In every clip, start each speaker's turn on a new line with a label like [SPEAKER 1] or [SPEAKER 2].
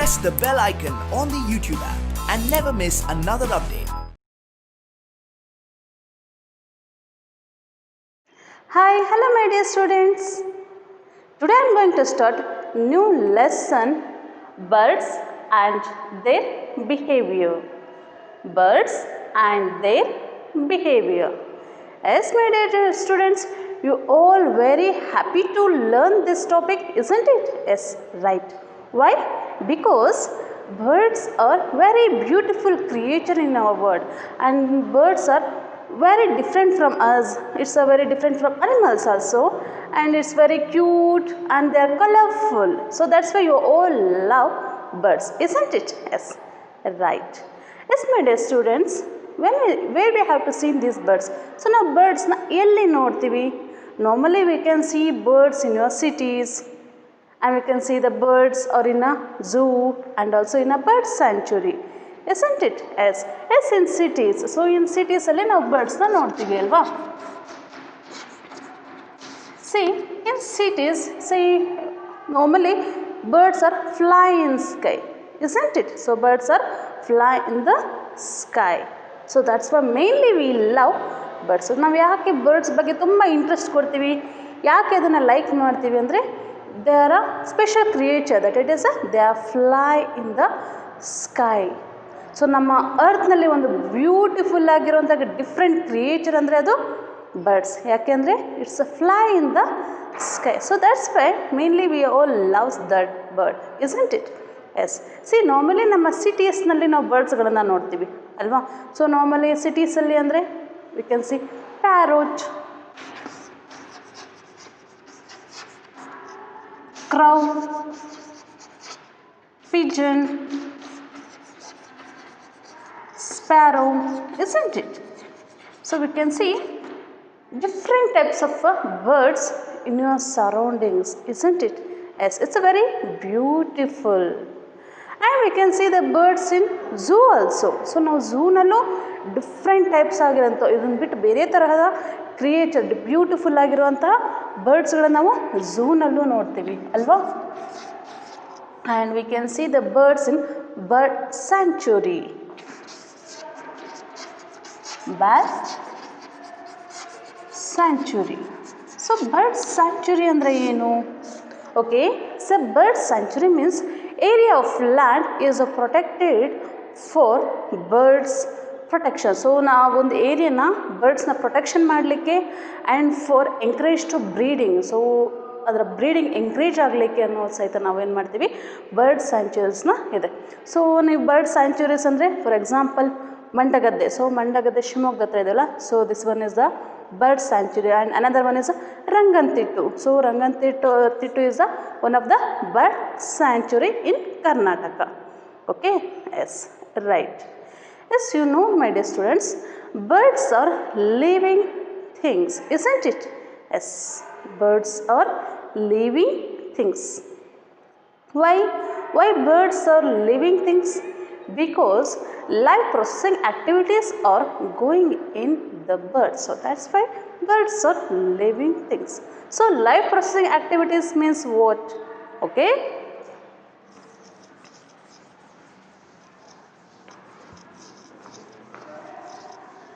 [SPEAKER 1] press the bell icon on the YouTube app and never miss another update.
[SPEAKER 2] Hi, hello my dear students. Today I am going to start new lesson, birds and their behavior. Birds and their behavior. Yes, my dear students, you all very happy to learn this topic, isn't it? Yes, right. Why? Because birds are very beautiful creature in our world, and birds are very different from us. It's a very different from animals also, and it's very cute and they are colorful. So that's why you all love birds, isn't it? Yes, right. Yes, my dear students, where we have to see these birds. So now birds na elli nodtivi. Normally we can see birds in your cities, and we can see the birds are in a zoo and also in a bird sanctuary, isn't it? Yes, in cities. So in cities alli ನಾವು birds na ನೋಡ್ತೀವಿ ಅಲ್ವಾ? See, in cities, see, normally birds are fly in sky, isn't it? So birds are fly in the sky. So that's why mainly we love birds. ನಾವು ಯಾಕೆ birds ಬಗ್ಗೆ ತುಂಬ interest ಕೊಡ್ತೀವಿ, ಯಾಕೆ ಅದನ್ನು ಲೈಕ್ ಮಾಡ್ತೀವಿ ಅಂದರೆ they are a special creature that it is they are fly in the sky. So ನಮ್ಮ ಅರ್ತ್ನಲ್ಲಿ ಒಂದು ಬ್ಯೂಟಿಫುಲ್ ಆಗಿರುವಂಥ ಡಿಫ್ರೆಂಟ್ ಕ್ರಿಯೇಚರ್ ಅಂದರೆ ಅದು ಬರ್ಡ್ಸ್. ಯಾಕೆಂದರೆ it's a fly in the sky. So that's why mainly we all loves that bird, isn't it? Yes. See, normally ನಮ್ಮ ಸಿಟೀಸ್ನಲ್ಲಿ ನಾವು ಬರ್ಡ್ಸ್ಗಳನ್ನು ನೋಡ್ತೀವಿ ಅಲ್ವಾ? ಸೊ ನಾರ್ಮಲಿ ಸಿಟೀಸಲ್ಲಿ ಅಂದರೆ V can C parrot, crow, pigeon, sparrow, isn't it? So we can see different types of birds in your surroundings, isn't it? Yes, it's a very beautiful. And we can see the birds in zoo also. So now zoo nallu different types ಆಗಿರೋಂಥ ಇದನ್ನು ಬಿಟ್ಟು ಬೇರೆ ತರಹದ creature beautiful ಆಗಿರುವಂತಹ ಬರ್ಡ್ಸ್ಗಳನ್ನು ನಾವು ಝೂನಲ್ಲೂ ನೋಡ್ತೀವಿ ಅಲ್ವಾ? And we can see the birds in bird sanctuary. Bird sanctuary. So bird sanctuary ಅಂದರೆ ಏನು? Okay, so bird sanctuary means area of land is protected for birds protection. So ನಾವೊಂದು ಏರಿಯಾನ ಬರ್ಡ್ಸ್ನ ಪ್ರೊಟೆಕ್ಷನ್ ಮಾಡಲಿಕ್ಕೆ and for encourage to breeding. So ಅದರ breeding encourage ಆಗಲಿಕ್ಕೆ ಅನ್ನೋ ಸಹಿತ ನಾವೇನು ಮಾಡ್ತೀವಿ, ಬರ್ಡ್ ಸ್ಯಾಂಚುರೀಸ್ನ ಇದೆ. ಸೊ ನೀವು ಬರ್ಡ್ ಸ್ಯಾಂಚುರೀಸ್ ಅಂದರೆ for example Mandagadde. So Mandagadde Shivamogga ಹತ್ರ ಇದೆಯಲ್ಲ, so this one is the bird sanctuary, and another one is Rangantittu. So Rangantittu is one of the bird sanctuary in Karnataka. Okay, yes, right. Yes, you know, my dear students, birds are living things, isn't it? Yes, birds are living things. Why birds are living things? Because life processing activities are going in the birds. So that's why birds are living things. So life processing activities means what? Okay.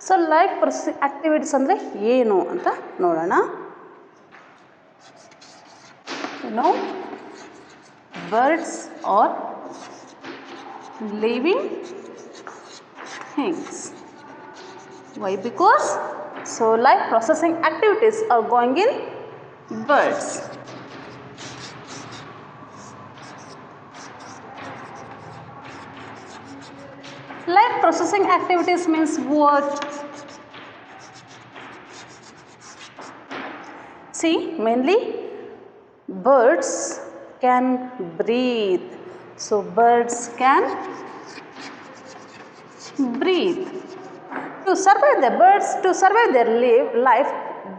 [SPEAKER 2] So life processing activities ಅಂದರೆ ಏನು ಅಂತ ನೋಡೋಣ. You know, birds are living things. Why? Because so life processing activities are going in birds. Life processing activities means what? See, mainly birds can breathe. So birds can breathe. To survive, the birds to survive their life,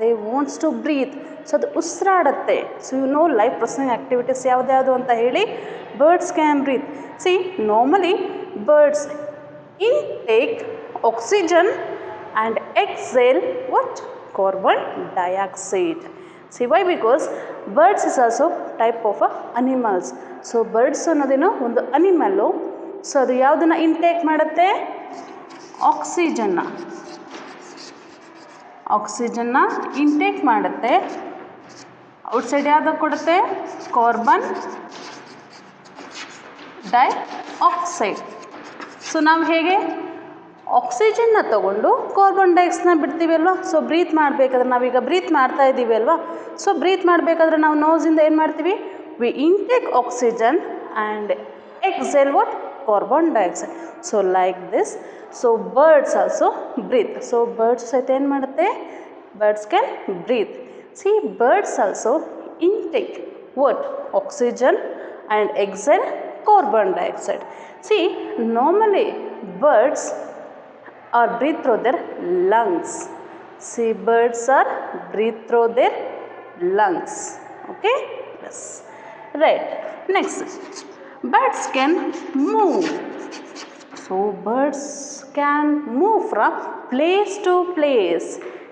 [SPEAKER 2] they wants to breathe. So ಅದು ಉಸಿರಾಡುತ್ತೆ. So you know life processing activities ಯಾವ್ದು ಅಂತ ಹೇಳಿ, birds can breathe. See, normally birds intake oxygen and exhale what? Carbon dioxide. See why? Because birds is also type of animals. So birds ಅನ್ನೋದೇನೋ ಒಂದು ಅನಿಮಲ್ಲು. So ಅದು ಯಾವುದನ್ನು intake ಮಾಡುತ್ತೆ? ಆಕ್ಸಿಜನ್ನ intake ಮಾಡುತ್ತೆ. ಔಟ್ಸೈಡ್ ಯಾವುದು ಕೊಡುತ್ತೆ? Carbon dioxide. ಸೊ ನಾವು ಹೇಗೆ ಆಕ್ಸಿಜನ್ನ ತಗೊಂಡು ಕಾರ್ಬನ್ ಡೈಆಕ್ಸೈಡ್ನ ಬಿಡ್ತೀವಿ ಅಲ್ವಾ? ಸೊ ಬ್ರೀತ್ ಮಾಡಬೇಕಾದ್ರೆ ನಾವೀಗ ಬ್ರೀತ್ ಮಾಡ್ತಾ ಇದ್ದೀವಿ ಅಲ್ವಾ? ಸೊ ಬ್ರೀತ್ ಮಾಡಬೇಕಾದ್ರೆ ನಾವು ನೋಸಿಂದ ಏನು ಮಾಡ್ತೀವಿ? We intake oxygen and exhale what? Carbon dioxide. So like this. So birds also breathe. So birds ಸಹಿತ ಏನು ಮಾಡುತ್ತೆ? Birds can breathe. See birds also intake what? Oxygen and exhale carbon dioxide. See, normally birds are breathe through their lungs. See, birds are breathe through their lungs. Okay? Yes. Right. Next, birds can move. So birds can move from place to place.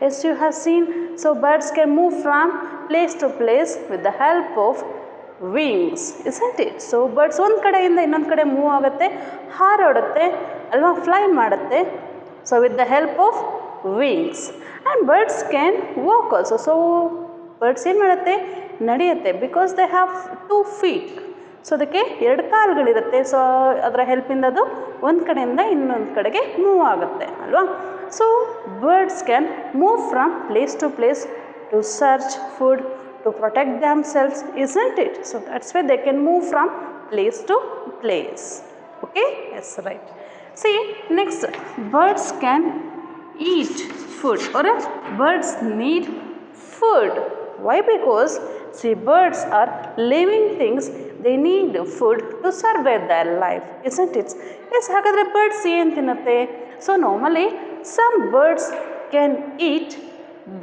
[SPEAKER 2] As you have seen, so birds can move from place to place with the help of wings, isn't it? So birds ಒಂದು ಕಡೆಯಿಂದ ಇನ್ನೊಂದು ಕಡೆ move ಆಗುತ್ತೆ, ಹಾರಾಡುತ್ತೆ ಅಲ್ವಾ, fly ಮಾಡುತ್ತೆ. So with the help of wings. And birds can walk also. So birds ಏನು ಮಾಡುತ್ತೆ? ನಡೆಯುತ್ತೆ. Because they have 2 feet. So ಅದಕ್ಕೆ 2 ಕಾಲುಗಳಿರುತ್ತೆ. ಸೊ ಅದರ ಹೆಲ್ಪಿಂದ ಅದು ಒಂದು ಕಡೆಯಿಂದ ಇನ್ನೊಂದು ಕಡೆಗೆ ಮೂವ್ ಆಗುತ್ತೆ ಅಲ್ವಾ? So birds can move from place to place to search food, to protect themselves, isn't it? So that's why they can move from place to place. Okay? Yes, right. See, next, birds can eat food, or birds need food. Why? Because see, birds are living things. They need food to survive their life, isn't it? Yes, ಹಾಗಾದರೆ birds ಏನು ತಿನ್ನುತ್ತೆ? So normally some birds can eat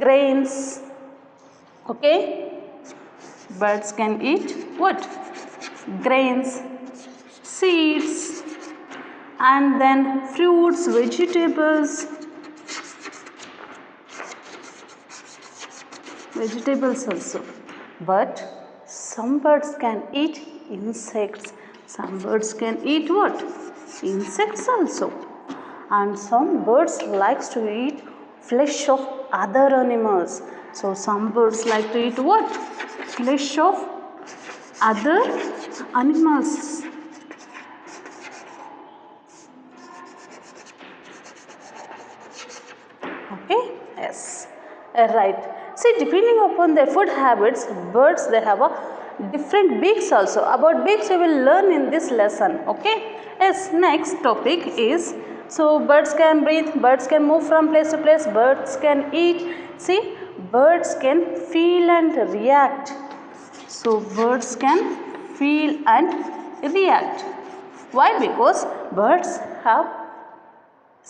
[SPEAKER 2] grains. Okay, birds can eat what? Grains, seeds, and then fruits, vegetables also. But some birds can eat insects. Some birds can eat what? Insects also. And some birds likes to eat flesh of other animals. So some birds like to eat what? Flesh of other animals. Okay? Yes. Right. See, depending upon their food habits, birds, they have a different beaks also. About beaks we will learn in this lesson. Okay? Yes. Next topic is, so birds can breathe, birds can move from place to place, birds can eat. See, birds can feel and react. So birds can feel and react. Why? Because birds have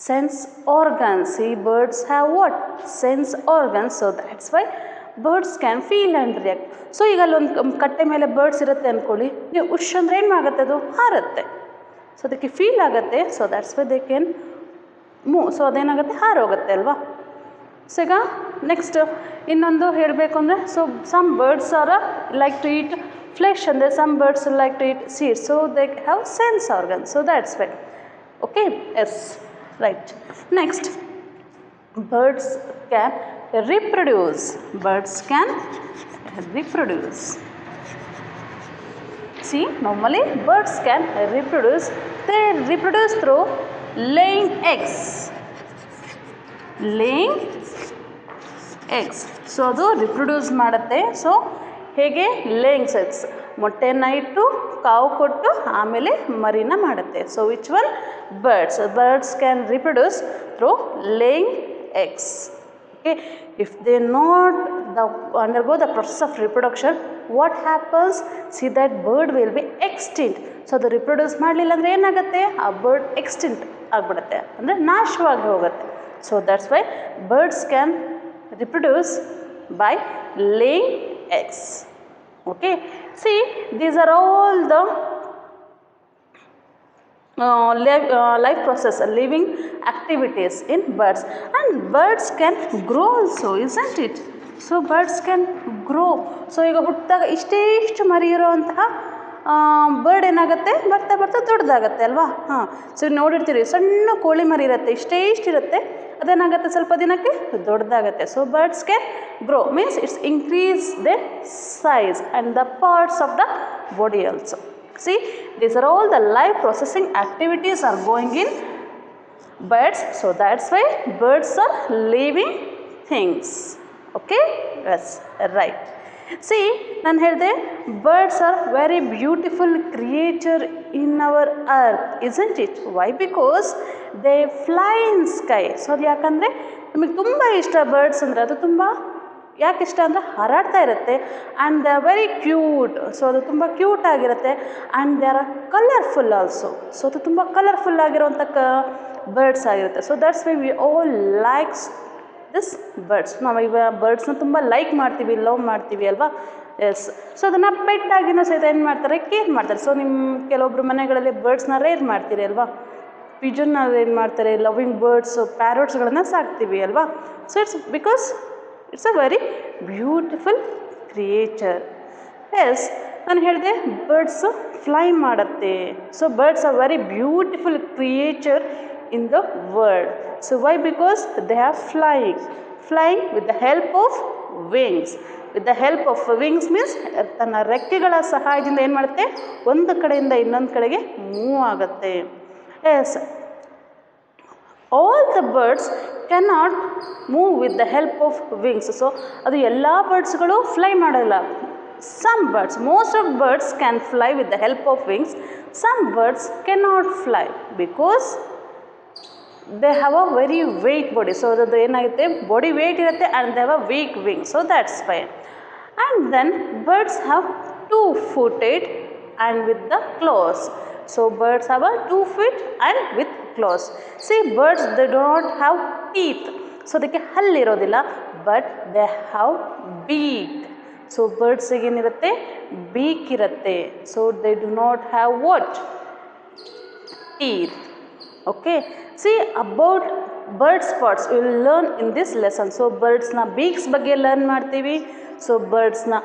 [SPEAKER 2] sense organs. See, birds have what? Sense organs. So that's why birds can feel and react. So ಈಗ ಅಲ್ಲೊಂದು ಕಟ್ಟೆ ಮೇಲೆ birds ಇರುತ್ತೆ ಅಂದ್ಕೊಳ್ಳಿ, ನೀವು ಉಶ್ ಅಂದರೆ ಏನು ಆಗುತ್ತೆ? ಅದು ಹಾರುತ್ತೆ. ಸೊ ಅದಕ್ಕೆ ಫೀಲ್ ಆಗುತ್ತೆ. So that's why they can move. So ಅದೇನಾಗುತ್ತೆ? ಹಾರೋಗುತ್ತೆ ಅಲ್ವಾ? ಸೊ ಈಗ ನೆಕ್ಸ್ಟ್ ಇನ್ನೊಂದು ಹೇಳಬೇಕು ಅಂದರೆ, so some birds are like to eat flesh, ಅಂದರೆ some birds like to eat seeds. So they have sense organ. So that's why. Okay? Yes, right. Next, birds can reproduce. Birds can reproduce. See, normally birds can reproduce. They reproduce through laying eggs. Laying eggs. So ಅದು reproduce ಮಾಡುತ್ತೆ. So ಹೇಗೆ? Laying eggs. ಮೊಟ್ಟೆನ ಇಟ್ಟು ಕಾವು ಕೊಟ್ಟು ಆಮೇಲೆ ಮರಿನ ಮಾಡುತ್ತೆ. So which one? Birds. Birds can reproduce through laying eggs. Okay, if they not undergo the process of reproduction, what happens? See, that bird will be extinct. So ಅದು reproduce ಮಾಡಲಿಲ್ಲ ಅಂದರೆ ಏನಾಗುತ್ತೆ? ಆ ಬರ್ಡ್ ಎಕ್ಸ್ಟಿಂಕ್ಟ್ ಆಗಿಬಿಡುತ್ತೆ, ಅಂದರೆ ನಾಶವಾಗಿ ಹೋಗುತ್ತೆ. So that's Y birds can reproduce by laying eggs. Okay, see, these are all the life process, living activities in birds. And birds can grow also, isn't it? So birds can grow. So ಈಗ ಹುಟ್ಟಿದಾಗ ಇಷ್ಟೇ ಮರಿ ಇರೋವಂತಹ bird ಏನಾಗುತ್ತೆ ಬರ್ತಾ ಬರ್ತಾ ದೊಡ್ಡದಾಗತ್ತೆ ಅಲ್ವಾ. ಹಾಂ, so ನೋಡಿರ್ತೀರಿ ಸಣ್ಣ ಕೋಳಿ ಮರಿ ಇರುತ್ತೆ, ಇಷ್ಟಿರುತ್ತೆ, ಅದೇನಾಗುತ್ತೆ ಸ್ವಲ್ಪ ದಿನಕ್ಕೆ ದೊಡ್ಡದಾಗತ್ತೆ. So birds can grow means its increase the size and the parts of the body also. See, these are all the life processing activities are going in birds. So that's why birds are living things. Okay, yes, right. See, ನಾನು ಹೇಳಿದೆ birds are very beautiful creature in our earth, isn't it? Why? Because they fly in sky. So ಅದು ಯಾಕಂದರೆ ನಮಗೆ ತುಂಬ ಇಷ್ಟ birds ಅಂದರೆ. ಅದು ತುಂಬ ಯಾಕೆ ಇಷ್ಟ ಅಂದರೆ ಹಾರಾಡ್ತಾ ಇರುತ್ತೆ and they are very cute. So ಅದು ತುಂಬ ಕ್ಯೂಟ್ ಆಗಿರುತ್ತೆ and they are colourful also. So ಅದು ತುಂಬ ಕಲರ್ಫುಲ್ ಆಗಿರುವಂಥ ಬರ್ಡ್ಸ್ ಆಗಿರುತ್ತೆ. So that's why we all likes this birds. ನಾವು ಇವಾಗ ಬರ್ಡ್ಸ್ನ ತುಂಬ ಲೈಕ್ ಮಾಡ್ತೀವಿ, ಲವ್ ಮಾಡ್ತೀವಿ ಅಲ್ವಾ. ಎಸ್, ಸೊ ಅದನ್ನು ಪೆಟ್ಟಾಗಿನೂ ಸಹಿತ ಏನು ಮಾಡ್ತಾರೆ, ಕೇರ್ ಮಾಡ್ತಾರೆ. ಸೊ ನಿಮ್ಮ ಕೆಲವೊಬ್ಬರು ಮನೆಗಳಲ್ಲಿ ಬರ್ಡ್ಸ್ನ ರೇರ್ ಮಾಡ್ತೀರಿ ಅಲ್ವಾ. ಪಿಜನ್ನ ಏನು ಮಾಡ್ತಾರೆ, ಲವಿಂಗ್ ಬರ್ಡ್ಸು, ಪ್ಯಾರೋಟ್ಸ್ಗಳನ್ನು ಸಾಕ್ತೀವಿ ಅಲ್ವಾ. So it's because it's a very beautiful creature. Yes, ನಾನು ಹೇಳಿದೆ ಬರ್ಡ್ಸು ಫ್ಲೈ ಮಾಡುತ್ತೆ. So birds are very beautiful creature in the world. So why? Because they are flying with the help of wings. With the help of wings means ತನ್ನ ರೆಕ್ಕೆಗಳ ಸಹಾಯದಿಂದ ಏನು ಮಾಡುತ್ತೆ, ಒಂದು ಕಡೆಯಿಂದ ಇನ್ನೊಂದು ಕಡೆಗೆ ಮೂವ್ ಆಗುತ್ತೆ. Yes, all the birds cannot move with the help of wings. So ಅದು ಎಲ್ಲ ಬರ್ಡ್ಸ್ಗಳು ಫ್ಲೈ ಮಾಡೋಲ್ಲ. Some birds, most of birds can fly with the help of wings. Some birds cannot fly because they have a very weight body. So ಅದು ಏನಾಗುತ್ತೆ, body weight ಇರುತ್ತೆ and they have a weak wing. So that's why. And then birds have 2-footed and with the claws. So birds have a 2 feet and with claws. See, birds, they do not have teeth. So ಅದಕ್ಕೆ ಹಲ್ಲಿರೋದಿಲ್ಲ, but they have beak. So ಬರ್ಡ್ಸಿಗೆ ಏನಿರುತ್ತೆ, beak ಇರುತ್ತೆ. So they do not have what, teeth. Okay, see about bird spots will learn in this lesson. So ಬರ್ಡ್ಸ್ನ beaks ಬಗ್ಗೆ learn ಮಾಡ್ತೀವಿ. So ಬರ್ಡ್ಸ್ನ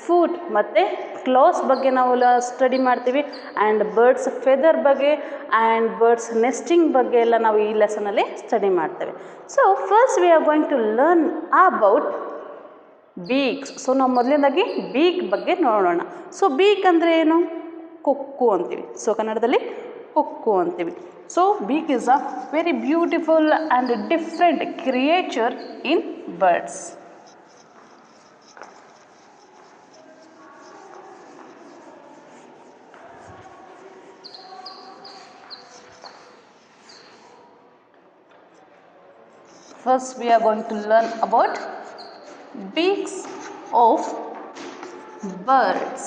[SPEAKER 2] foot ಮತ್ತು ಕ್ಲಾಸ್ ಬಗ್ಗೆ ನಾವು ಸ್ಟಡಿ ಮಾಡ್ತೀವಿ ಆ್ಯಂಡ್ ಬರ್ಡ್ಸ್ ಫೆದರ್ ಬಗ್ಗೆ ಆ್ಯಂಡ್ ಬರ್ಡ್ಸ್ ನೆಸ್ಟಿಂಗ್ ಬಗ್ಗೆ ಎಲ್ಲ ನಾವು ಈ ಲೆಸನಲ್ಲಿ ಸ್ಟಡಿ ಮಾಡ್ತೇವೆ. So first we are going to learn about beaks. So ನಾವು ಮೊದಲನೇದಾಗಿ ಬೀಕ್ ಬಗ್ಗೆ ನೋಡೋಣ. ಸೊ ಬೀಕ್ ಅಂದರೆ ಏನು, ಕೊಕ್ಕು ಅಂತೀವಿ. ಸೊ ಕನ್ನಡದಲ್ಲಿ ಕೊಕ್ಕು ಅಂತೀವಿ. So beak is a very beautiful and different creature in birds. First we are going to learn about beaks of birds.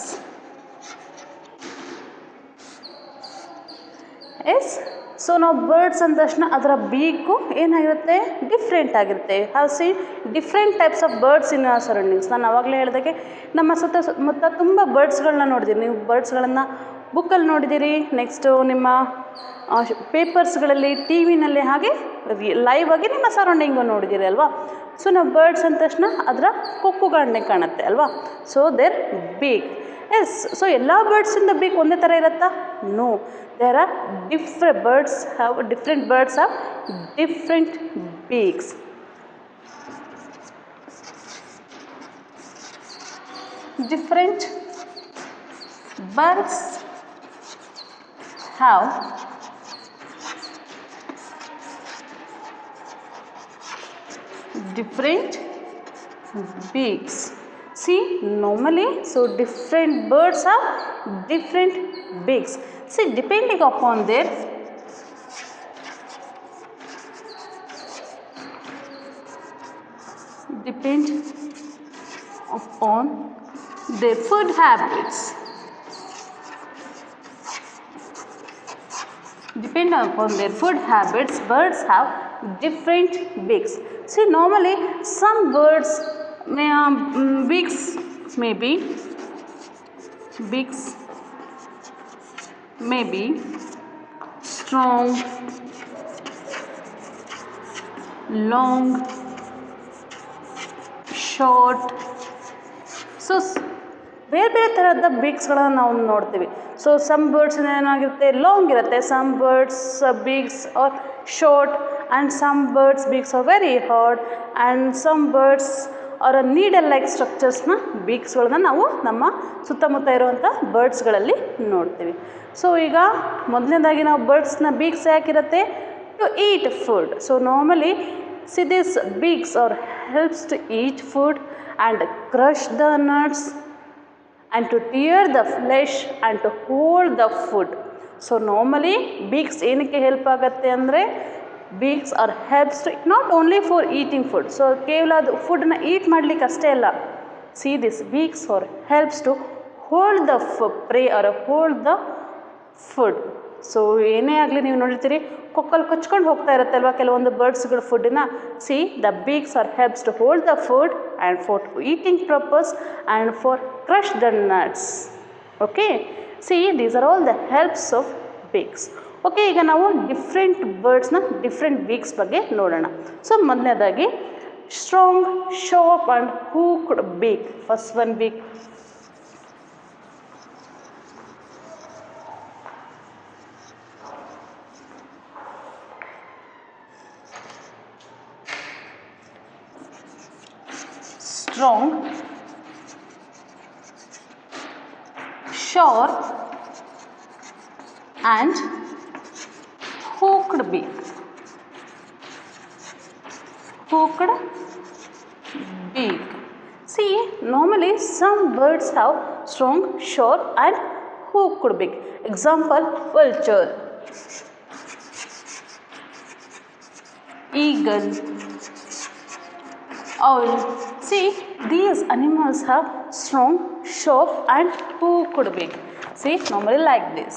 [SPEAKER 2] Yes, so ನಾವು ಬರ್ಡ್ಸ್ ಅಂದ ತಕ್ಷಣ ಅದರ ಬೀಕು ಏನಾಗಿರುತ್ತೆ, ಡಿಫ್ರೆಂಟ್ ಆಗಿರುತ್ತೆ. Have seen different types of birds in our surroundings. ನಾನು ಆವಾಗಲೇ ಹೇಳಿದಾಗೆ ನಮ್ಮ ಸುತ್ತ ತುಂಬ ಬರ್ಡ್ಸ್ಗಳನ್ನ ನೋಡಿದ್ದೀರಿ. ನೀವು ಬರ್ಡ್ಸ್ಗಳನ್ನು ಬುಕ್ಕಲ್ಲಿ ನೋಡಿದ್ದೀರಿ, ನೆಕ್ಸ್ಟು ನಿಮ್ಮ ಪೇಪರ್ಸ್ಗಳಲ್ಲಿ, ಟಿ ವಿನಲ್ಲಿ, ಹಾಗೆ ಲೈವ್ ಆಗಿ ನಿಮ್ಮ ಸರೌಂಡಿಂಗು ನೋಡಿದ್ದೀರಿ ಅಲ್ವಾ. ಸೊ ನಾವು ಬರ್ಡ್ಸ್ ಅಂದ ತಕ್ಷಣ ಅದರ ಕೊಕ್ಕುಗಳನ್ನೇ ಕಾಣುತ್ತೆ ಅಲ್ವಾ. So their beak. Yes, so ಎಲ್ಲ ಬರ್ಡ್ಸಿಂದ ಬೀಕ್ ಒಂದೇ ಥರ ಇರುತ್ತಾ? No, there are different birds have different beaks. Different birds have different beaks. See, normally, so different birds have different beaks. See, depending upon their food habits. Depending upon their food habits, birds have different beaks. See, normally some birds beaks may be strong, long, short. So ಬೇರೆ ಬೇರೆ ಥರದ ಬೀಕ್ಸ್ಗಳನ್ನು ನಾವು ನೋಡ್ತೀವಿ. So some birds ಏನಾಗಿರುತ್ತೆ long ಇರುತ್ತೆ, some birds beaks are short and some birds beaks are very hard and some birds ಅವರ needle like ಸ್ಟ್ರಕ್ಚರ್ಸ್ನ ಬೀಕ್ಸ್ಗಳನ್ನ ನಾವು ನಮ್ಮ ಸುತ್ತಮುತ್ತ ಇರುವಂಥ ಬರ್ಡ್ಸ್ಗಳಲ್ಲಿ ನೋಡ್ತೀವಿ. ಸೊ ಈಗ ಮೊದಲನೇದಾಗಿ ನಾವು ಬರ್ಡ್ಸ್ನ ಬೀಕ್ಸ್ ಯಾಕಿರುತ್ತೆ to eat food. So normally see this beaks are helps to eat food and crush the nuts and to tear the flesh and to hold the food. So normally beaks ಏನಕ್ಕೆ help ಆಗುತ್ತೆ ಅಂದರೆ beaks are helps to not only for eating food. So ಕೇವಲ ಅದು ಫುಡ್ನ ಈಟ್ ಮಾಡಲಿಕ್ಕೆ ಅಷ್ಟೇ ಅಲ್ಲ, see this beaks are helps to hold the prey or hold the food. So ಏನೇ ಆಗಲಿ ನೀವು ನೋಡಿರ್ತೀರಿ ಕೊಕ್ಕಲ್ಲಿ ಕೊಚ್ಕೊಂಡು ಹೋಗ್ತಾ ಇರುತ್ತೆ ಅಲ್ವಾ ಕೆಲವೊಂದು ಬರ್ಡ್ಸ್ಗಳ ಫುಡ್ಡನ್ನ. See the beaks are helps to hold the food and for eating purpose and for crush the nuts. Okay, see these are all the helps of beaks. Okay, ಈಗ ನಾವು ಡಿಫ್ರೆಂಟ್ ಬರ್ಡ್ಸ್ನ ಡಿಫ್ರೆಂಟ್ ಬೀಕ್ಸ್ ಬಗ್ಗೆ ನೋಡೋಣ. So ಮೊದಲನೇದಾಗಿ strong, sharp and hooked beak. First one beak strong, sharp and hooked beak. Hooked beak. See, normally some birds have strong, sharp and hooked beak. Example, vulture, eagle, owl. See, these animals have strong, sharp and hooked beak. See, normally like this.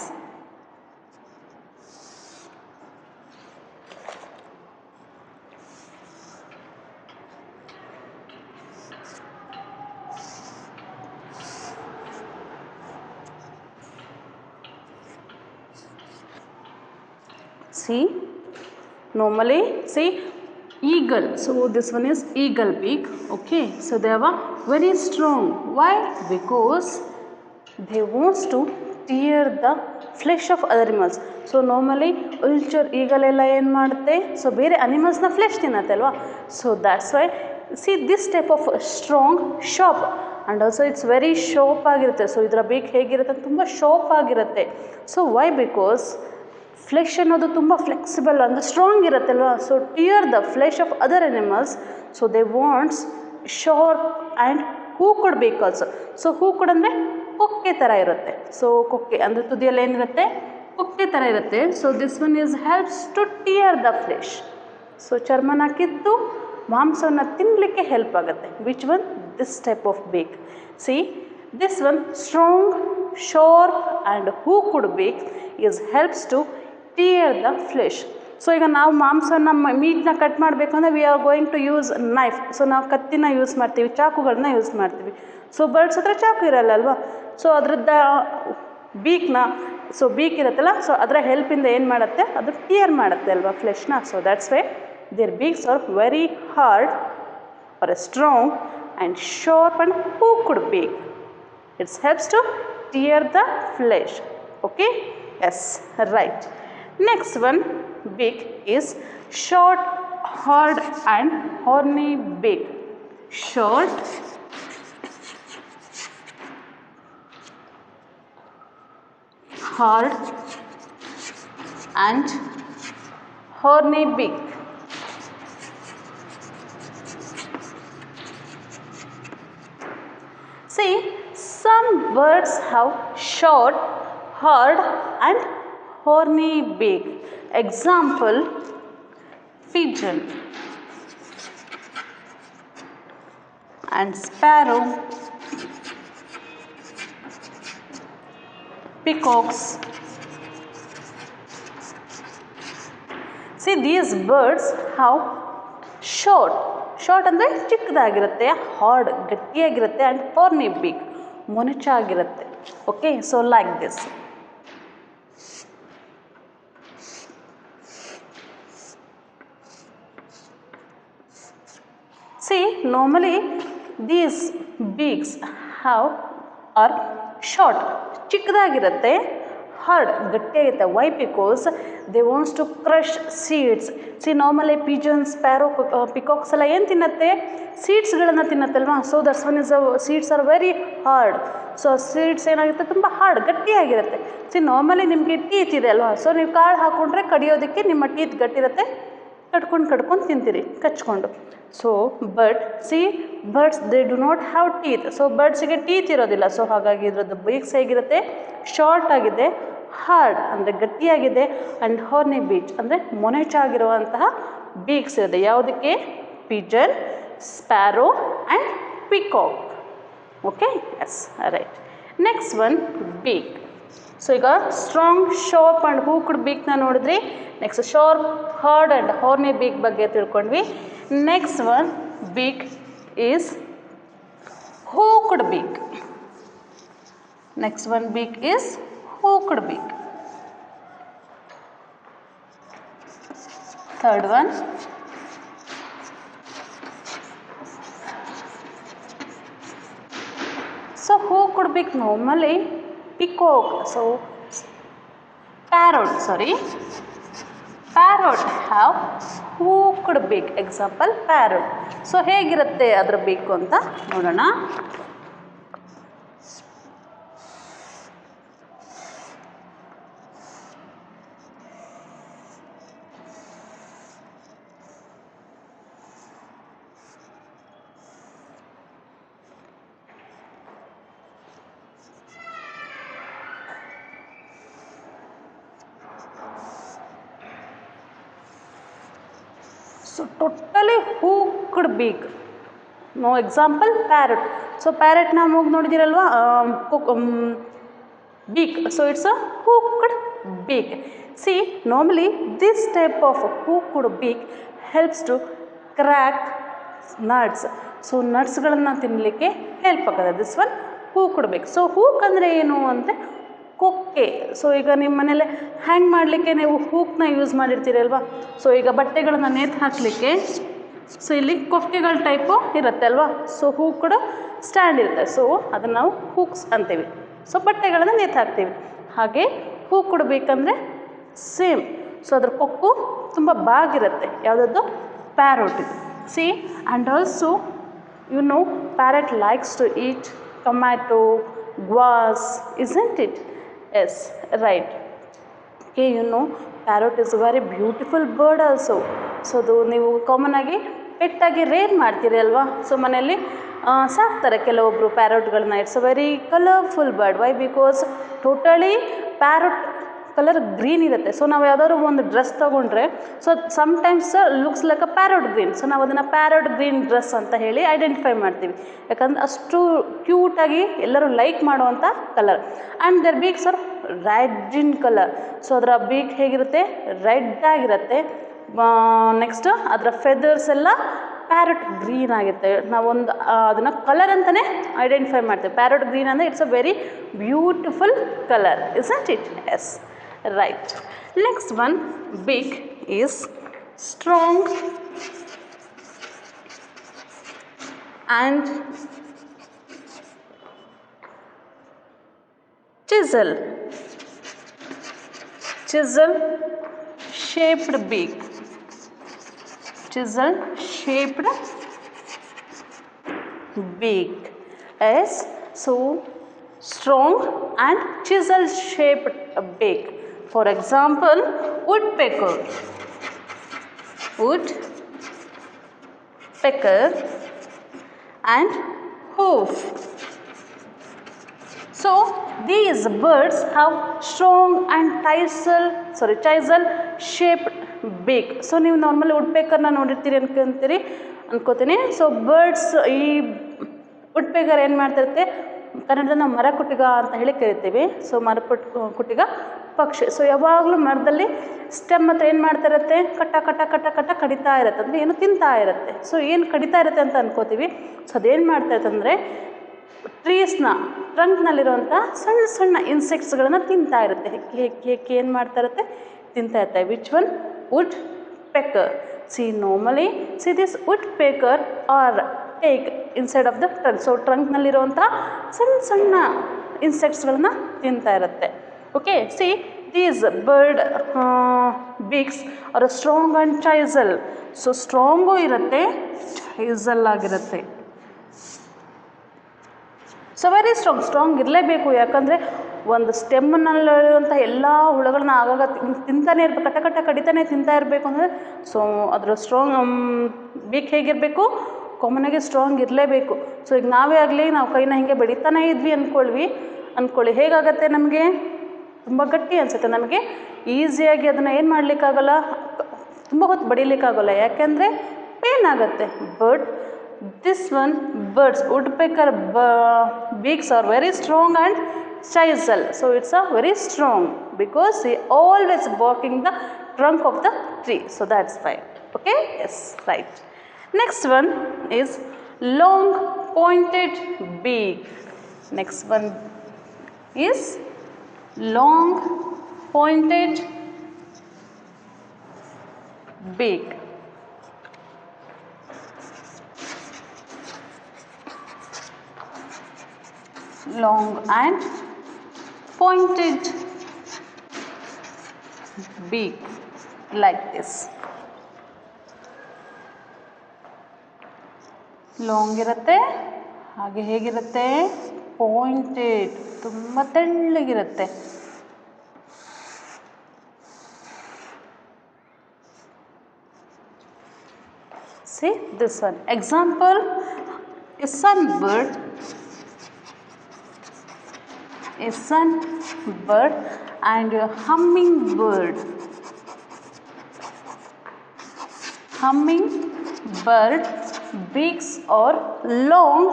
[SPEAKER 2] See, normally, see, eagle. So this one is eagle beak. Okay, so they are very strong. Why? Because they wants to tear the flesh of other animals. So normally vulture, eagle ಎಲ್ಲ ಏನು ಮಾಡುತ್ತೆ, so ಬೇರೆ ಅನಿಮಲ್ಸ್ನ flesh ತಿನ್ನತ್ತೆ ಅಲ್ವಾ. So that's Y see this type of strong, sharp and also it's very sharp ಆಗಿರುತ್ತೆ. So ಇದರ beak ಹೇಗಿರುತ್ತೆ, ತುಂಬ sharp ಆಗಿರುತ್ತೆ. So why? ಬಿಕಾಸ್ ಫ್ಲೆಶ್ ಅನ್ನೋದು ತುಂಬ ಫ್ಲೆಕ್ಸಿಬಲ್ ಅಂದರೆ ಸ್ಟ್ರಾಂಗ್ ಇರುತ್ತಲ್ವ. So tear the flesh of other animals. So they wants sharp and hooked beak also. So hooked ಅಂದರೆ ಕೊಕ್ಕೆ ಥರ ಇರುತ್ತೆ. ಸೊ ಕೊಕ್ಕೆ ಅಂದರೆ ತುದಿಯಲ್ಲಿ ಏನಿರುತ್ತೆ, ಕೊಕ್ಕೆ ಥರ ಇರುತ್ತೆ. So this one is helps to tear the flesh. So ಚರ್ಮನ ಕಿತ್ತು ಮಾಂಸವನ್ನು ತಿನ್ನಲಿಕ್ಕೆ ಹೆಲ್ಪ್ ಆಗುತ್ತೆ. Which one? This type of beak. See this one strong, sharp and hooked beak is helps to tear the flesh. So ಈಗ ನಾವು ಮಾಂಸನ ಮೀಟ್ನ cut ಮಾಡಬೇಕು ಅಂದರೆ we are going to use knife. So ನಾವು ಕತ್ತಿನ ಯೂಸ್ ಮಾಡ್ತೀವಿ, ಚಾಕುಗಳನ್ನ ಯೂಸ್ ಮಾಡ್ತೀವಿ. ಸೊ ಬರ್ಡ್ಸ್ ಹತ್ರ ಚಾಕು ಇರಲ್ಲ ಅಲ್ವಾ. ಸೊ ಅದರದ್ದ ಬೀಕ್ನ, ಸೊ ಬೀಕ್ ಇರುತ್ತಲ್ಲ, ಸೊ ಅದರ ಹೆಲ್ಪಿಂದ ಏನು ಮಾಡುತ್ತೆ, ಅದು ಟಿಯರ್ ಮಾಡುತ್ತೆ ಅಲ್ವಾ ಫ್ಲೆಶ್ನ. So that's why their beaks are very hard are strong and sharp and hooked beak. It's helps to tear the flesh. Okay, yes, right. Next one beak is short, hard and horny beak. Short, hard and horny beak. See, some birds have short, hard and horny beak. Example, pigeon and sparrow, peacocks. See, these birds have short ಅಂದರೆ ಚಿಕ್ಕದಾಗಿರುತ್ತೆ, hard ಗಟ್ಟಿಯಾಗಿರುತ್ತೆ and horny beak ಮೊನಚಾಗಿರುತ್ತೆ. Okay, so like this. See, normally these beaks are short, ಚಿಕ್ಕದಾಗಿರುತ್ತೆ hard ಗಟ್ಟಿಯಾಗಿರುತ್ತೆ. Why because they wants to crush seeds. Normally pigeons, parrot, peacocks ಎಲ್ಲ ಏನು ತಿನ್ನತ್ತೆ? ಸೀಡ್ಸ್ಗಳನ್ನು ತಿನ್ನತ್ತಲ್ವಾ. So that's one is seeds are very hard. So seeds ಏನಾಗುತ್ತೆ, ತುಂಬ hard ಗಟ್ಟಿಯಾಗಿರುತ್ತೆ. ನಾರ್ಮಲಿ ನಿಮಗೆ ಟೀತ್ ಇದೆ ಅಲ್ವಾ, ಸೊ ನೀವು ಕಾಳು ಹಾಕ್ಕೊಂಡ್ರೆ ಕಡಿಯೋದಕ್ಕೆ ನಿಮ್ಮ ಟೀತ್ ಗಟ್ಟಿರುತ್ತೆ, ಕಟ್ಕೊಂಡು ತಿಂತೀರಿ ಕಚ್ಕೊಂಡು. So birds they do not have teeth. So ಬರ್ಡ್ಸಿಗೆ ಟೀತ್ ಇರೋದಿಲ್ಲ. ಸೊ ಹಾಗಾಗಿ ಇದ್ರದ್ದು ಬೀಕ್ಸ್ ಹೇಗಿರುತ್ತೆ, ಶಾರ್ಟ್ ಆಗಿದೆ, ಹಾರ್ಡ್ ಅಂದರೆ ಗಟ್ಟಿಯಾಗಿದೆ, ಆ್ಯಂಡ್ ಹಾರ್ನಿ ಬೀಚ್ ಅಂದರೆ ಮೊನೆಚಾಗಿರುವಂತಹ ಬೀಕ್ಸ್ ಇದೆ. ಯಾವುದಕ್ಕೆ? Pigeon, sparrow and peacock. Okay, yes, right. Next one beak. So ಈಗ ಸ್ಟ್ರಾಂಗ್, ಶಾರ್ಪ್ ಆ್ಯಂಡ್ ಹೂಕ್ಡ್ ಬೀಕ್ನ ನೋಡಿದ್ರಿ. Next sharp, hard and horny beak ಬಗ್ಗೆ ತಿಳ್ಕೊಂಡ್ವಿ. Next one beak is hooked beak. Next one beak is hooked beak. Third one so hooked beak normally peacock, so parrot have hooked beak. Example parrot. So ಹೇಗಿರುತ್ತೆ ಅದರ ಬೇಕು ಅಂತ ನೋಡೋಣ. So totally hooked beak. No example parrot. So parrot na ಮೂಗು ನೋಡಿದಿರಲ್ವಾ, beak. So it's a hooked beak. See, normally this type of hooked beak helps to crack nuts. So nutsಗಳನ್ನು ತಿನ್ನಲಿಕ್ಕೆ help ಆಗುತ್ತೆ. This one hooked beak. So hook ಅಂದರೆ ಏನು ಅಂದರೆ ಕೊಕ್ಕೆ. So ಈಗ ನಿಮ್ಮ ಮನೇಲಿ ಹ್ಯಾಂಗ್ ಮಾಡಲಿಕ್ಕೆ ನೀವು ಹೂಕ್ನ ಯೂಸ್ ಮಾಡಿರ್ತೀರಿ ಅಲ್ವಾ. ಸೊ ಈಗ ಬಟ್ಟೆಗಳನ್ನು ನೇತು ಹಾಕಲಿಕ್ಕೆ ಸೊ ಇಲ್ಲಿ ಕೊಕ್ಕೆಗಳ ಟೈಪು ಇರುತ್ತೆ ಅಲ್ವಾ. ಸೊ ಹೂಕ್ಡ್ ಸ್ಟ್ಯಾಂಡ್ ಇರುತ್ತೆ. ಸೊ ಅದನ್ನು ನಾವು ಹೂಕ್ಸ್ ಅಂತೀವಿ. ಸೊ ಬಟ್ಟೆಗಳನ್ನು ನೇತು ಹಾಕ್ತೀವಿ. ಹಾಗೆ ಹೂಕ್ಡ್ ಬೇಕಂದರೆ ಸೇಮ್. ಸೊ ಅದ್ರ ಕೊಕ್ಕು ತುಂಬ ಬಾಗಿರುತ್ತೆ. ಯಾವುದದ್ದು? Parrot. See and also you know parrot likes to eat tomato, guavas, isn't it? Yes, right. Okay, you know parrot is a very beautiful bird also. So ಅದು ನೀವು ಕಾಮನ್ ಆಗಿ ಪೆಟ್ಟಾಗಿ ರೇರ್ ಮಾಡ್ತೀರಿ ಅಲ್ವಾ. ಸೊ ಮನೆಯಲ್ಲಿ ಸಾಕ್ತಾರೆ ಕೆಲವೊಬ್ಬರು ಪ್ಯಾರೋಟ್ಗಳನ್ನ. It's a very colourful bird. Why because totally parrot colour green ಇರುತ್ತೆ. ಸೊ ನಾವು ಯಾವುದಾದ್ರು ಒಂದು ಡ್ರೆಸ್ ತೊಗೊಂಡ್ರೆ so sometimes looks like a parrot green. So ನಾವು ಅದನ್ನು ಪ್ಯಾರೋಟ್ ಗ್ರೀನ್ ಡ್ರೆಸ್ ಅಂತ ಹೇಳಿ ಐಡೆಂಟಿಫೈ ಮಾಡ್ತೀವಿ. ಯಾಕಂದರೆ ಅಷ್ಟು ಕ್ಯೂಟಾಗಿ ಎಲ್ಲರೂ ಲೈಕ್ ಮಾಡುವಂಥ colour. And their beaks are red in colour. So ಅದರ ಬೀಕ್ ಹೇಗಿರುತ್ತೆ? ರೆಡ್ ಆಗಿರುತ್ತೆ. ನೆಕ್ಸ್ಟ್ ಅದರ ಫೆದರ್ಸ್ ಎಲ್ಲ ಪ್ಯಾರೋಟ್ ಗ್ರೀನ್ ಆಗುತ್ತೆ. ನಾವೊಂದು ಅದನ್ನು ಕಲರ್ ಅಂತಲೇ ಐಡೆಂಟಿಫೈ ಮಾಡ್ತೀವಿ. ಪ್ಯಾರೋಟ್ ಗ್ರೀನ್ ಅಂದರೆ it's a very beautiful colour, isn't it? Yes, right. Next one, beak is strong and chisel shaped beak. Chisel shaped beak. Yes, so strong and chisel shaped beak. For example, woodpecker and hoof. So these birds have strong and chisel shaped beak. So ನೀವು normally ವುಡ್ಪೇಕರ್ನ ನೋಡಿರ್ತೀರಿ ಅನ್ಕೋತೀನಿ. So birds, ಈ ವುಡ್ಪೇಕರ್ ಏನು ಮಾಡ್ತಿರುತ್ತೆ, ಕನ್ನಡದಲ್ಲಿ ನಾವು ಮರಕುಟಿಗ ಅಂತ ಹೇಳಿ ಕರಿತೀವಿ. So ಕುಟಿಗ ಪಕ್ಷಿ. ಸೊ ಯಾವಾಗಲೂ ಮರದಲ್ಲಿ ಸ್ಟೆಮ್ ಹತ್ರ ಏನು ಮಾಡ್ತಾ ಇರುತ್ತೆ, ಕಟ್ಟ ಕಡಿತಾ ಇರುತ್ತೆ. ಅಂದರೆ ಏನು ತಿಂತಾ ಇರುತ್ತೆ. ಸೊ ಏನು ಕಡಿತಾ ಇರುತ್ತೆ ಅಂತ ಅನ್ಕೋತೀವಿ. ಸೊ ಅದೇನು ಮಾಡ್ತಾ ಇರುತ್ತೆ ಅಂದರೆ ಟ್ರೀಸ್ನ ಟ್ರಂಕ್ನಲ್ಲಿರುವಂಥ ಸಣ್ಣ ಸಣ್ಣ ಇನ್ಸೆಕ್ಟ್ಸ್ಗಳನ್ನು ತಿಂತಾ ಇರುತ್ತೆ. ಹೆಕ್ಕಿ ಏನು ಮಾಡ್ತಾ ಇರುತ್ತೆ, ತಿಂತಾ ಇರುತ್ತೆ. Which one? Woodpecker. Normally this woodpecker are take inside of the trunk. So ಟ್ರಂಕ್ನಲ್ಲಿರುವಂಥ ಸಣ್ಣ ಸಣ್ಣ ಇನ್ಸೆಕ್ಟ್ಸ್ಗಳನ್ನ ತಿಂತಾ ಇರುತ್ತೆ. Okay, see these bird beaks are strong and chisel. So strong ಇರುತ್ತೆ, ಚೈಸಲ್ ಆಗಿರುತ್ತೆ. ಸೊ ವೆರಿ ಸ್ಟ್ರಾಂಗ್ ಇರಲೇಬೇಕು. ಯಾಕಂದರೆ ಒಂದು ಸ್ಟೆಮ್ನಲ್ಲಿರುವಂಥ ಎಲ್ಲ ಹುಳುಗಳನ್ನ ಆಗಾಗ ತಿಂತಾನೆ ಇರಬೇಕು, ಕಟ್ಟ ಕಡಿತಾನೆ ತಿಂತಾ ಇರಬೇಕು ಅಂದರೆ ಸೊ ಅದರ ಸ್ಟ್ರಾಂಗ್ ಬೀಕ್ ಹೇಗಿರಬೇಕು, ಕಾಮನಾಗಿ ಸ್ಟ್ರಾಂಗ್ ಇರಲೇಬೇಕು. ಸೊ ಈಗ ನಾವೇ ಆಗಲಿ ನಾವು ಕೈನ ಹಿಂಗೆ ಬಡಿತಾನೇ ಇದ್ವಿ ಅಂದ್ಕೊಳ್ಳಿ, ಹೇಗಾಗತ್ತೆ ನಮಗೆ ತುಂಬ ಗಟ್ಟಿ ಅನಿಸುತ್ತೆ, ನಮಗೆ ಈಸಿಯಾಗಿ ಅದನ್ನು ಏನು ಮಾಡಲಿಕ್ಕಾಗಲ್ಲ, ತುಂಬ ಹೊತ್ತು ಬಡಿಲಿಕ್ಕಾಗಲ್ಲ, ಯಾಕೆಂದರೆ ಪೇನ್ ಆಗುತ್ತೆ. But this one birds woodpecker beaks are very strong and chisel. So it's a very strong because he always barking the trunk of the tree. So that's why. Okay, yes, right. Next one is long pointed beak. Next one is long pointed beak. Long and pointed beak like this. Long ಇರುತ್ತೆ, ಹಾಗೆ ಹೇಗಿರುತ್ತೆ, pointed, ತುಂಬ ತೆಳ್ಳಗಿರುತ್ತೆ. See this one. Example, a sunbird and a hummingbird. Hummingbird beaks are long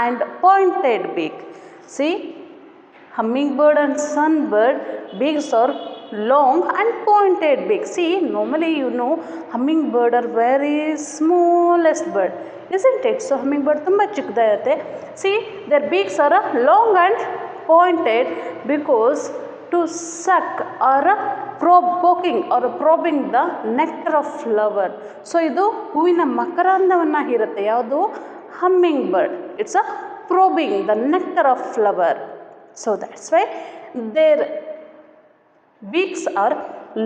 [SPEAKER 2] and pointed beak. See, hummingbird and sunbird beaks are long and pointed beak. See, normally you know hummingbird are very smallest bird, isn't it? So hummingbird tumba chikkadirutte. See, their beaks are long and pointed because to suck or poking or probing the nectar of flower. So ಇದು ಹೂವಿನ ಮಕರಂದವನ್ನು ಹೀರುತ್ತೆ. ಯಾವುದು? Humming bird. It's a probing the nectar of flower. So that's why their beaks are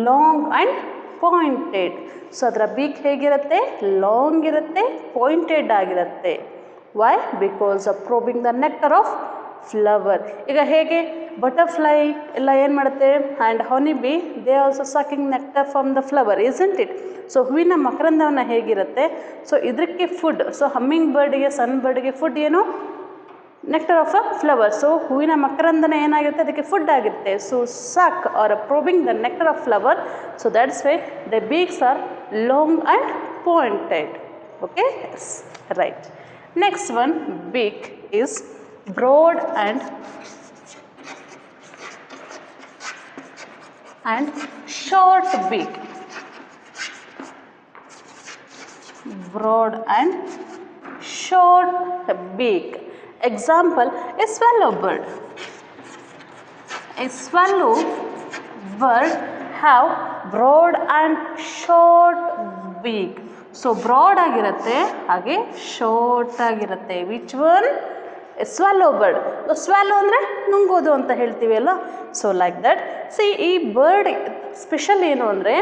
[SPEAKER 2] long and pointed. So ಅದರ beak ಹೇಗಿರುತ್ತೆ? Long ಇರುತ್ತೆ, pointed ಆಗಿರುತ್ತೆ. Why? Because of probing the nectar of flower. ಈಗ ಹೇಗೆ ಬಟರ್ಫ್ಲೈ ಎಲ್ಲ ಏನು ಮಾಡುತ್ತೆ, and honey bee they also sucking nectar from the flower, isn't it? So ಹೂವಿನ ಮಕರಂದವನ್ನು ಹೇಗಿರುತ್ತೆ, ಸೊ ಇದಕ್ಕೆ ಫುಡ್. ಸೊ ಹಮ್ಮಿಂಗ್ ಬರ್ಡ್ಗೆ, ಸನ್ ಬರ್ಡ್ಗೆ ಫುಡ್ ಏನು? Nectar of a flower. So ಹೂವಿನ ಮಕರಂದನ ಏನಾಗಿರುತ್ತೆ, ಅದಕ್ಕೆ ಫುಡ್ ಆಗಿರುತ್ತೆ. So suck are probing the nectar of flower. So that's why the beaks are long and pointed. Okay, yes, right. Next one, beak is broad and short beak. Broad and short beak. Example, a swallow bird. A swallow bird have broad and short beak. So broad ಆಗಿರುತ್ತೆ, ಹಾಗೆ short ಆಗಿರುತ್ತೆ. Which one? Swallow bird. Swallow ಅಂದರೆ ನುಂಗೋದು ಅಂತ ಹೇಳ್ತೀವಿ ಅಲ್ಲ. So like that. C ಈ bird special ಏನು ಅಂದರೆ,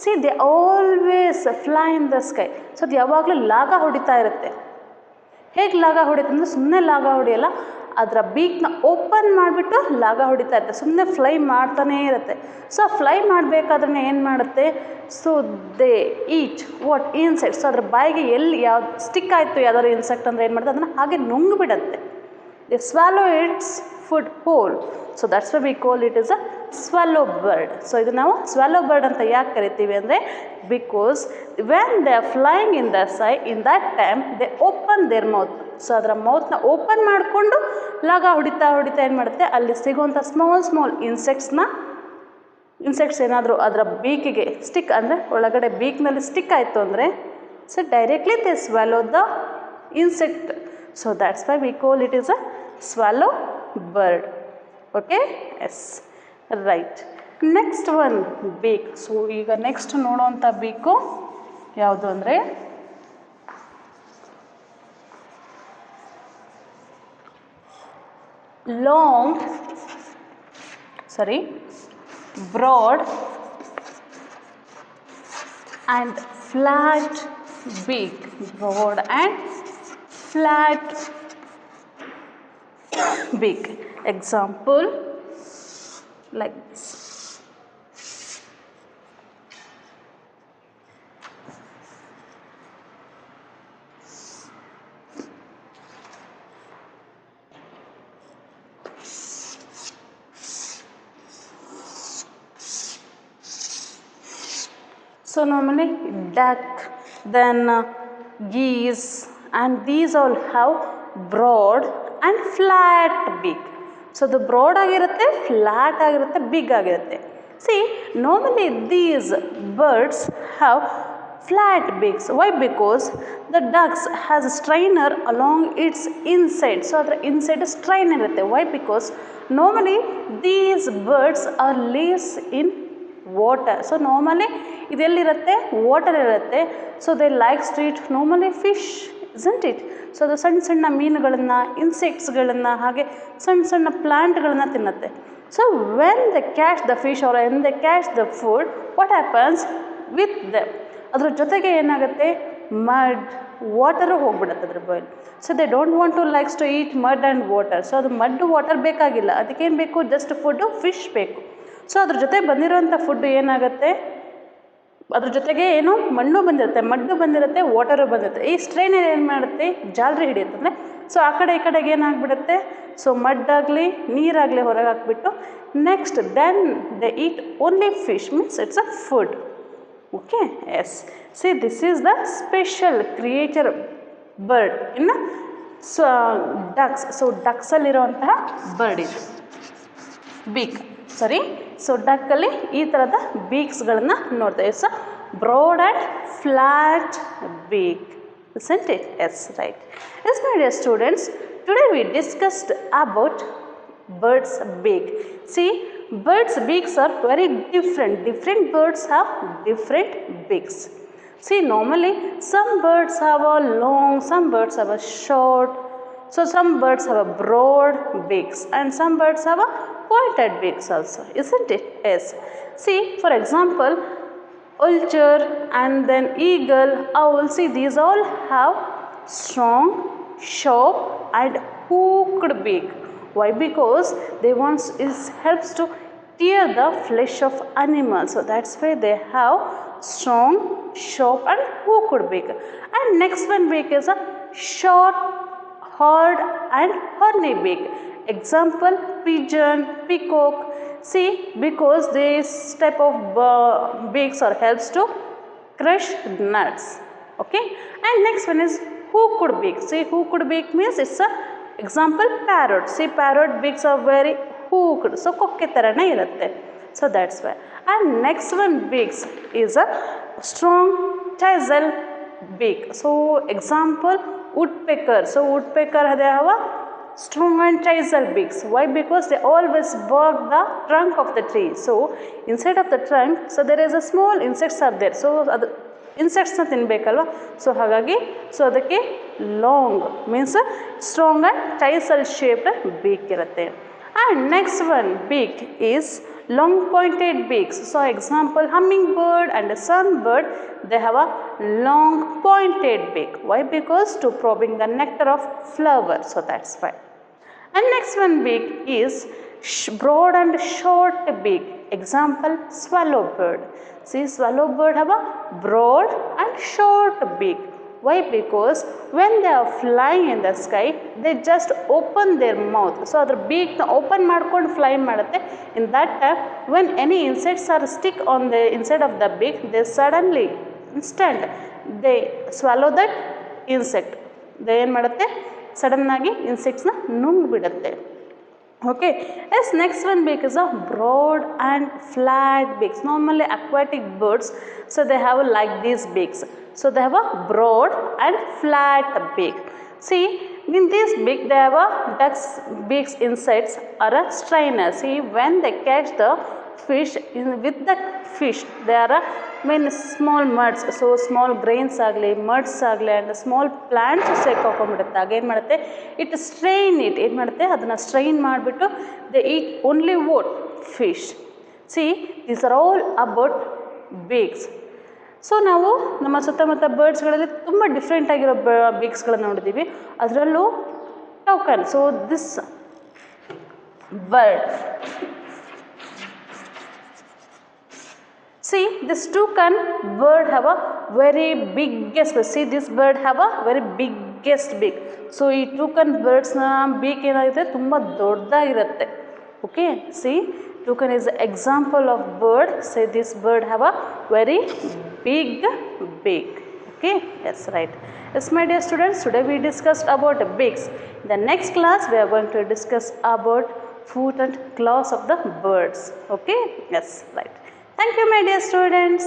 [SPEAKER 2] C they always fly in the sky. So ಅದು ಯಾವಾಗಲೂ ಲಾಗ ಹೊಡಿತಾ ಇರುತ್ತೆ. ಹೇಗೆ ಲಾಗ ಹೊಡಿಯುತ್ತೆ ಅಂದರೆ, ಸುಮ್ಮನೆ ಲಾಗ ಹೊಡಿಯಲ್ಲ, ಅದರ ಬೀಕ್ನ ಓಪನ್ ಮಾಡಿಬಿಟ್ಟು ಲಾಗ ಹೊಡಿತಾ ಇರುತ್ತೆ. ಸುಮ್ಮನೆ ಫ್ಲೈ ಮಾಡ್ತಾನೇ ಇರುತ್ತೆ. ಸೊ ಫ್ಲೈ ಮಾಡಬೇಕಾದ್ರೆ ಏನು ಮಾಡುತ್ತೆ, so they eat what insects. So ಅದ್ರ ಬಾಯಿಗೆ ಎಲ್ಲಿ ಯಾವ್ದು ಸ್ಟಿಕ್ ಆಯಿತು ಯಾವ್ದಾದ್ರು ಇನ್ಸೆಕ್ಟ್ ಅಂದರೆ ಏನು ಮಾಡುತ್ತೆ, ಅದನ್ನು ಹಾಗೆ ನುಂಗಿಬಿಡತ್ತೆ. They swallow it's food whole. So that's why we call it is a swallow bird. So ಇದು ನಾವು ಸ್ವಾಲೋ ಬರ್ಡ್ ಅಂತ ಯಾಕೆ ಕರಿತೀವಿ ಅಂದರೆ, because when they are flying in the sky, in that time they open their mouth. So ಅದರ ಮೌತ್ನ open ಮಾಡಿಕೊಂಡು ಲಾಗ ಹೊಡಿತಾ ಏನು ಮಾಡುತ್ತೆ, ಅಲ್ಲಿ ಸಿಗುವಂಥ ಸ್ಮಾಲ್ ಇನ್ಸೆಕ್ಟ್ಸ್ ಏನಾದರೂ ಅದರ ಬೀಕಿಗೆ ಸ್ಟಿಕ್ ಅಂದರೆ ಒಳಗಡೆ ಬೀಕ್ನಲ್ಲಿ ಸ್ಟಿಕ್ ಆಯಿತು ಅಂದರೆ, so directly they swallow the insect. So that's why we call it is a swallow bird. Okay, yes, right. Next one beak. So ಈಗ ನೆಕ್ಸ್ಟ್ ನೋಡೋವಂಥ ಬೀಕು ಯಾವುದು ಅಂದರೆ, long. So broad and flat beak. Broad and flat beak. Example like this. So normally duck, then geese, and these all have broad and flat beak. So the broad ಆಗಿರುತ್ತೆ, flat ಆಗಿರುತ್ತೆ, big ಆಗಿರುತ್ತೆ. See, normally these birds have flat beaks. Why? Because the ducks has a strainer along its inside. So ಅದರ inside strainer ಇರುತ್ತೆ. Why? Because normally these birds are lives in water. So normally ಇದೆಲ್ಲಿರುತ್ತೆ, water ಇರುತ್ತೆ. So they likes to eat normally fish, isn't it? So ಅದು ಸಣ್ಣ ಸಣ್ಣ ಮೀನುಗಳನ್ನು, ಇನ್ಸೆಕ್ಟ್ಸ್ಗಳನ್ನು, ಹಾಗೆ ಸಣ್ಣ ಸಣ್ಣ ಪ್ಲಾಂಟ್ಗಳನ್ನು ತಿನ್ನುತ್ತೆ. So when they catch the fish or when they catch the food, what happens with them? ಅದ್ರ ಜೊತೆಗೆ ಏನಾಗುತ್ತೆ, ಮಡ್, ವಾಟರು ಹೋಗ್ಬಿಡುತ್ತೆ ಅದ್ರ ಬಾಯಲ್ಲಿ. So they don't want to likes to eat mud and water. So ಅದು ಮಡ್ ವಾಟರ್ ಬೇಕಾಗಿಲ್ಲ, ಅದಕ್ಕೇನು ಬೇಕು, ಜಸ್ಟ್ ಫುಡ್ಡು ಫಿಶ್ ಬೇಕು. ಸೊ ಅದ್ರ ಜೊತೆ ಬಂದಿರೋಂಥ ಫುಡ್ಡು ಏನಾಗುತ್ತೆ, ಅದ್ರ ಜೊತೆಗೆ ಏನು ಮಣ್ಣು ಬಂದಿರುತ್ತೆ, ಮಡ್ಡು ಬಂದಿರುತ್ತೆ, ವಾಟರು ಬಂದಿರುತ್ತೆ. ಈ ಸ್ಟ್ರೈನರ್ ಏನು ಮಾಡುತ್ತೆ, ಜಾಲರಿ ಹಿಡಿಯುತ್ತಂದರೆ ಸೊ ಆ ಕಡೆ ಈ ಕಡೆಗೆ ಏನಾಗ್ಬಿಡುತ್ತೆ, ಸೊ ಮಡ್ಡಾಗಲಿ ನೀರಾಗಲಿ ಹೊರಗೆ ಹಾಕ್ಬಿಟ್ಟು next then they eat only fish, means it's a food. Okay, yes. See this is the special creature bird in ducks. So ಡಕ್ಸಲ್ಲಿರುವಂತಹ ಬರ್ಡ್ ಇದು ಬೀಕ್. ಸೊ ಡಕ್ಕಲ್ಲಿ ಈ ಥರದ ಬೀಕ್ಸ್ಗಳನ್ನು ನೋಡ್ತೇವೆ. So broad and flat beak, isn't it? Yes, right. Yes, my dear students, today we discussed about birds' beak. See, birds' beaks are very different. Different birds have different beaks. See, normally some birds have a long, some birds have a short. So some birds have a broad beaks and some birds have a pointed beaks also, isn't it? Yes. See, for example, vulture and then eagle, owl, see these all have strong, sharp and hooked beak. Why? Because they want, it helps to tear the flesh of animals. So that's why they have strong, sharp and hooked beak. And next one beak is a short, hard and horny beak. Example, pigeon, peacock. See, because this type of beaks or helps to crush nuts. Okay, and next one is hooked beak. See, hooked beak means it's a example parrot. See, parrot beaks are very hooked, so kokke tarane irutte. So that's why. And next one beaks is a strong chisel beak. So example, woodpecker. So woodpecker they have a strong and chisel beaks. Why? Because they always bark the trunk of the tree. So inside of the trunk, so there is a small insects are there. So adu insects na tinbekalva. So hagagi, so adake long means strong and chisel shaped beak irutte. And next one beak is long pointed beaks. So example, hummingbird and sunbird, they have a long pointed beak. Why? Because to probing the nectar of flower. So that's why. And next one beak is broad and short beak. Example, swallowbird. See, swallowbird have a broad and short beak. Why? Because when they are flying in the sky, they just open their mouth. So adar beak na open ಮಾಡ್ಕೊಂಡು fly ಮಾಡುತ್ತೆ. In that time, when any insects are stick on the inside of the beak, they suddenly instant they swallow that insect. they ಏನು ಮಾಡುತ್ತೆ, sudden ಆಗಿ ಇನ್ಸೆಕ್ಟ್ಸ್ನ ನುಂಗ್ಬಿಡುತ್ತೆ. Okay, yes, next one beak is a broad and flat beaks. Normally aquatic birds, so they have like these beaks. So they have a broad and flat beak. See, in this beak they have a duck's beaks insides are a strainer. See, when they catch the fish with the fish, there are many small muds. So small grains agli, muds agli and small plants ಸೇರ್ಕೊಂಡ್ಬಿಡುತ್ತೆ. ಆಗ ಏನು ಮಾಡುತ್ತೆ, it strain it ಏನು ಮಾಡುತ್ತೆ, ಅದನ್ನು strain ಮಾಡಿಬಿಟ್ಟು they eat only vote fish. See, these are all about beaks. So ನಾವು ನಮ್ಮ ಸುತ್ತಮುತ್ತ ಬರ್ಡ್ಸ್ಗಳಲ್ಲಿ ತುಂಬ ಡಿಫ್ರೆಂಟ್ ಆಗಿರೋ ಬೀಕ್ಸ್ಗಳನ್ನು ನೋಡಿದ್ದೀವಿ. ಅದರಲ್ಲೂ toucan. So this bird. See, this toucan bird have a very biggest beak. See, this bird have a very biggest beak. So ಈ toucan birds ನ beak ಏನಾಗಿದೆ ತುಂಬ ದೊಡ್ಡದಾಗಿರುತ್ತೆ. Okay, see, toucan is an example of bird. Say this bird have a very big beak. Okay, yes, right. Yes, my dear students, today we discussed about beaks. In the next class we are going to discuss about foot and claws of the birds. Okay, yes, right. Thank you, my dear students.